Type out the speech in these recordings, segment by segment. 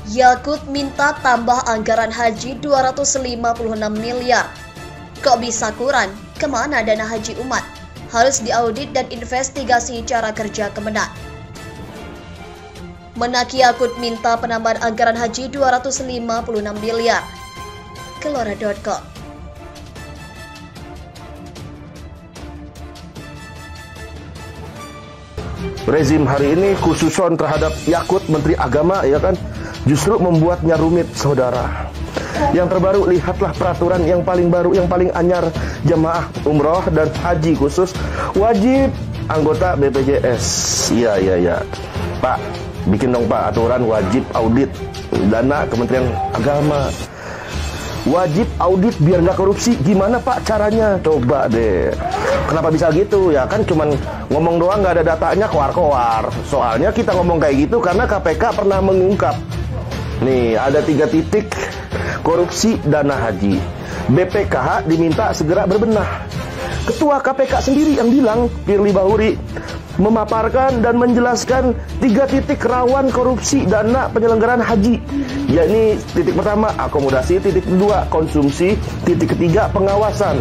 Yakut minta tambah anggaran haji 256 miliar. Kok bisa kurang? Kemana dana haji umat? Harus diaudit dan investigasi cara kerja Kemenak. Menak Yakut minta penambahan anggaran haji 256 miliar. Kelora.com. Rezim hari ini khususon terhadap Yakut Menteri Agama, ya kan, justru membuatnya rumit, saudara. Yang terbaru, lihatlah peraturan yang paling baru, yang paling anyar. Jemaah umroh dan haji khusus wajib anggota BPJS. Iya. Pak, bikin dong Pak aturan wajib audit dana Kementerian Agama. Wajib audit biar nggak korupsi. Gimana Pak caranya? Coba deh. Kenapa bisa gitu? Ya kan cuman ngomong doang, nggak ada datanya, koar-koar. Soalnya kita ngomong kayak gitu karena KPK pernah mengungkap. Nih, ada 3 titik korupsi dana haji. BPKH diminta segera berbenah. Ketua KPK sendiri yang bilang, Firly Bahuri, memaparkan dan menjelaskan 3 titik rawan korupsi dana penyelenggaraan haji, yakni titik pertama akomodasi, titik kedua konsumsi, titik ketiga pengawasan.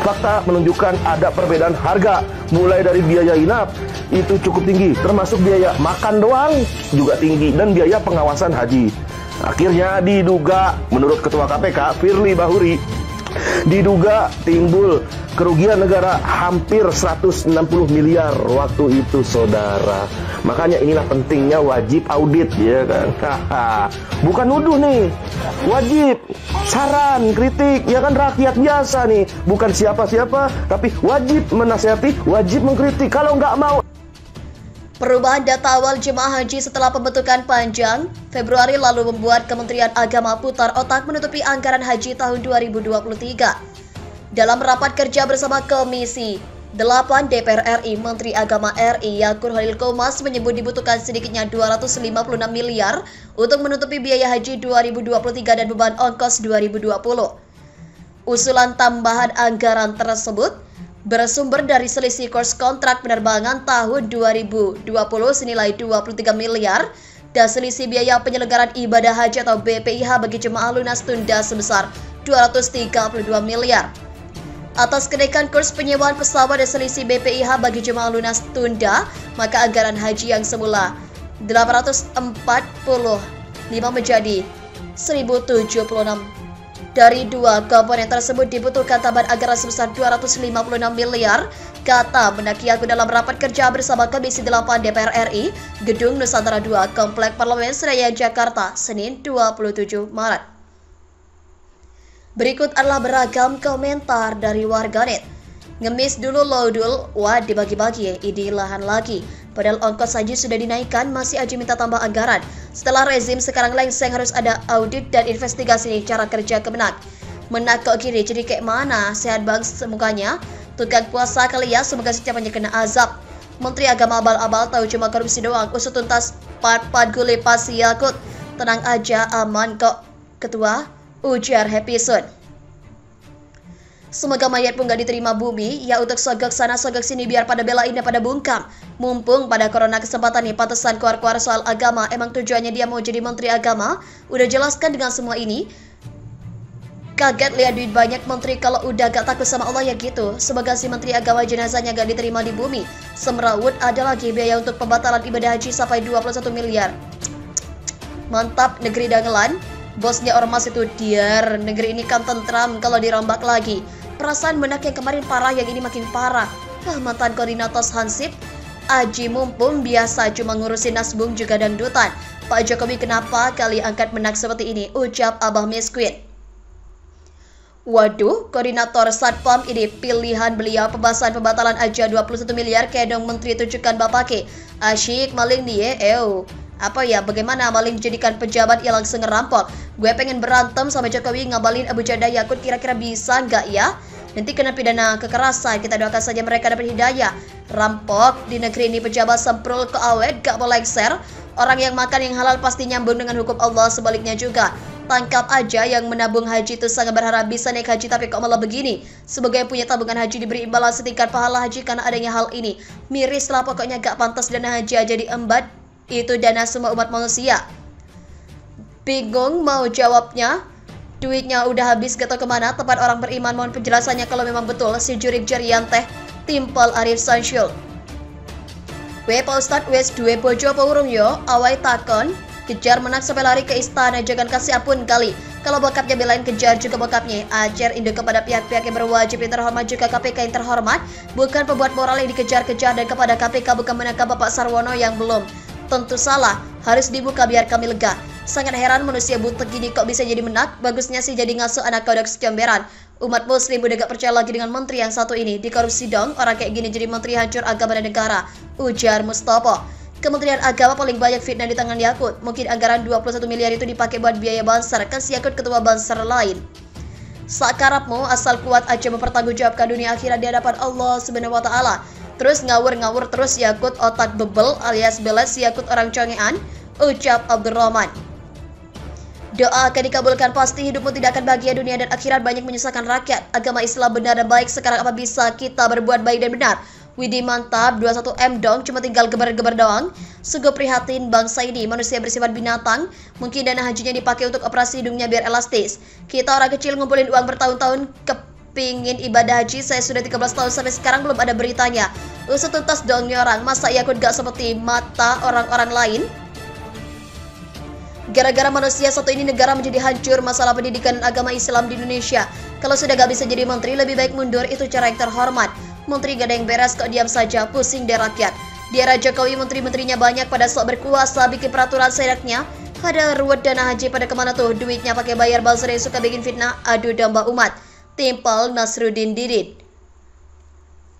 Fakta menunjukkan ada perbedaan harga, mulai dari biaya inap itu cukup tinggi, termasuk biaya makan doang juga tinggi, dan biaya pengawasan haji. Akhirnya diduga, menurut Ketua KPK Firly Bahuri, diduga timbul kerugian negara hampir 160 miliar waktu itu, saudara. Makanya inilah pentingnya wajib audit, ya kan. Bukan nuduh nih, wajib saran, kritik, ya kan, rakyat biasa nih, bukan siapa-siapa, tapi wajib menasihati, wajib mengkritik. Kalau nggak mau. Perubahan data awal jemaah haji setelah pembentukan Panjang Februari lalu membuat Kementerian Agama putar otak menutupi anggaran haji tahun 2023. Dalam rapat kerja bersama Komisi 8 DPR RI, Menteri Agama RI Yakut Khalil Qomas menyebut dibutuhkan sedikitnya 256 miliar untuk menutupi biaya haji 2023 dan beban ongkos 2020. Usulan tambahan anggaran tersebut bersumber dari selisih kurs kontrak penerbangan tahun 2020 senilai 23 miliar dan selisih biaya penyelenggaraan ibadah haji atau BPIH bagi jemaah lunas tunda sebesar 232 miliar. Atas kenaikan kurs penyewaan pesawat dan selisih BPIH bagi jemaah lunas tunda, maka anggaran haji yang semula 845 menjadi 1076. Dari 2 komponen tersebut dibutuhkan tambahan anggaran sebesar 256 miliar, kata Menak Yakut dalam rapat kerja bersama Komisi 8 DPR RI, Gedung Nusantara 2, Komplek Parlemen Senayan, Jakarta, Senin 27 Maret. Berikut adalah beragam komentar dari warganet. Ngemis dulu lodul, wah dibagi-bagi, ini lahan lagi. Padahal ongkos haji sudah dinaikkan, masih aja minta tambah anggaran. Setelah rezim sekarang lengseng, harus ada audit dan investigasi cara kerja Kemenak. Menak kok gini, jadi kayak mana? Sehat bang semukanya. Tukang puasa kali ya, semoga setiapnya kena azab. Menteri Agama abal-abal tahu cuma korupsi doang. Usut tuntas part gule pasi Yakut. Tenang aja, aman kok Ketua, ujar Happy Sun. Semoga mayat pun gak diterima bumi, ya untuk sogok sana sogok sini biar pada belain dan pada bungkam. Mumpung pada corona kesempatan nih, pantesan keluar-keluar soal agama. Emang tujuannya dia mau jadi menteri agama? Udah jelaskan dengan semua ini. Kaget lihat duit banyak menteri, kalau udah gak takut sama Allah ya gitu. Semoga si menteri agama jenazahnya gak diterima di bumi. Semrawut ada lagi biaya untuk pembatalan ibadah haji sampai 21 miliar. Mantap negeri dagelan. Bosnya ormas itu diar. Negeri ini kan tentram kalau dirombak lagi. Perasaan Menak yang kemarin parah, yang ini makin parah. Mantan koordinator Hansip Aji mumpung biasa cuma ngurusin nasbung juga dangdutan. Pak Jokowi kenapa kali angkat Menak seperti ini, ucap Abah Miss Queen. Waduh, koordinator Satpam ini pilihan beliau. Pembahasan pembatalan aja 21 miliar kedong menteri tunjukkan bapake. Asyik maling nih apa ya, bagaimana maling dijadikan pejabat yang langsung ngerampok. Gue pengen berantem sama Jokowi ngabalin Abu Janda Yakut, kira-kira bisa nggak ya? Nanti kena pidana kekerasan, kita doakan saja mereka dapat hidayah. Rampok di negeri ini pejabat semprul ke awet, gak mau lengser. Orang yang makan yang halal pasti nyambung dengan hukum Allah, sebaliknya juga. Tangkap aja yang menabung haji itu sangat berharap bisa naik haji, tapi kok malah begini. Sebagai yang punya tabungan haji diberi imbalan setingkat pahala haji karena adanya hal ini. Miris lah pokoknya, gak pantas dana haji aja diembat. Itu dana semua umat manusia. Bingung mau jawabnya? Duitnya udah habis gak tau kemana, tempat orang beriman mohon penjelasannya kalau memang betul si jurik jarian teh timpal Arif Sansyul. Pak Ustadz wes duwe bojo apa urung yo? Awai takon, kejar menak sampai lari ke istana, jangan kasih ampun kali. Kalau bokapnya belain kejar juga bokapnya. Ajar induk kepada pihak-pihak yang berwajib yang terhormat juga KPK yang terhormat, bukan pembuat moral yang dikejar-kejar, dan kepada KPK bukan menangkap Bapak Sarwono yang belum tentu salah, harus dibuka biar kami lega. Sangat heran manusia butek gini kok bisa jadi menak, bagusnya sih jadi ngasuh anak kodok secomberan. Umat muslim udah gak percaya lagi dengan menteri yang satu ini, dikorupsi dong, orang kayak gini jadi menteri hancur agama dan negara, ujar Mustopo. Kementerian Agama paling banyak fitnah di tangan Yakut, mungkin anggaran 21 miliar itu dipakai buat biaya Bansar, kasih Yakut ketua Bansar lain. Sakarapmu asal kuat aja mempertanggungjawabkan dunia akhirat di hadapan Allah Subhanahu wa Ta'ala. Terus ngawur-ngawur terus Yakut otak bebel alias beles Yakut orang congean, ucap Abdurrahman. Doa akan dikabulkan, pasti hidupmu tidak akan bahagia dunia dan akhirat, banyak menyusahkan rakyat. Agama Islam benar dan baik, sekarang apa bisa kita berbuat baik dan benar? Widih mantap, 21M dong, cuma tinggal geber-geber doang. Sungguh prihatin bangsa ini, manusia bersifat binatang. Mungkin dana hajinya dipakai untuk operasi hidungnya biar elastis. Kita orang kecil ngumpulin uang bertahun-tahun kepingin ibadah haji, saya sudah 13 tahun sampai sekarang belum ada beritanya. Usut tuntas dong nih orang, masa Yakut gak seperti mata orang-orang lain? Gara-gara manusia satu ini negara menjadi hancur, masalah pendidikan agama Islam di Indonesia. Kalau sudah gak bisa jadi menteri, lebih baik mundur, itu cara yang terhormat. Menteri gak ada yang beres kok diam saja, pusing deh rakyat. Di era Jokowi menteri-menterinya banyak pada sok berkuasa, bikin peraturan seenaknya. Ada ruwet dana haji pada kemana tuh, duitnya pakai bayar buzzer yang suka bikin fitnah, adu domba umat. Timpal Nasruddin Didit.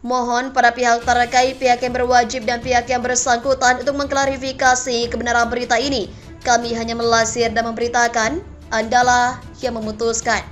Mohon para pihak terkait, pihak yang berwajib dan pihak yang bersangkutan untuk mengklarifikasi kebenaran berita ini. Kami hanya melasir dan memberitakan, Andalah yang memutuskan.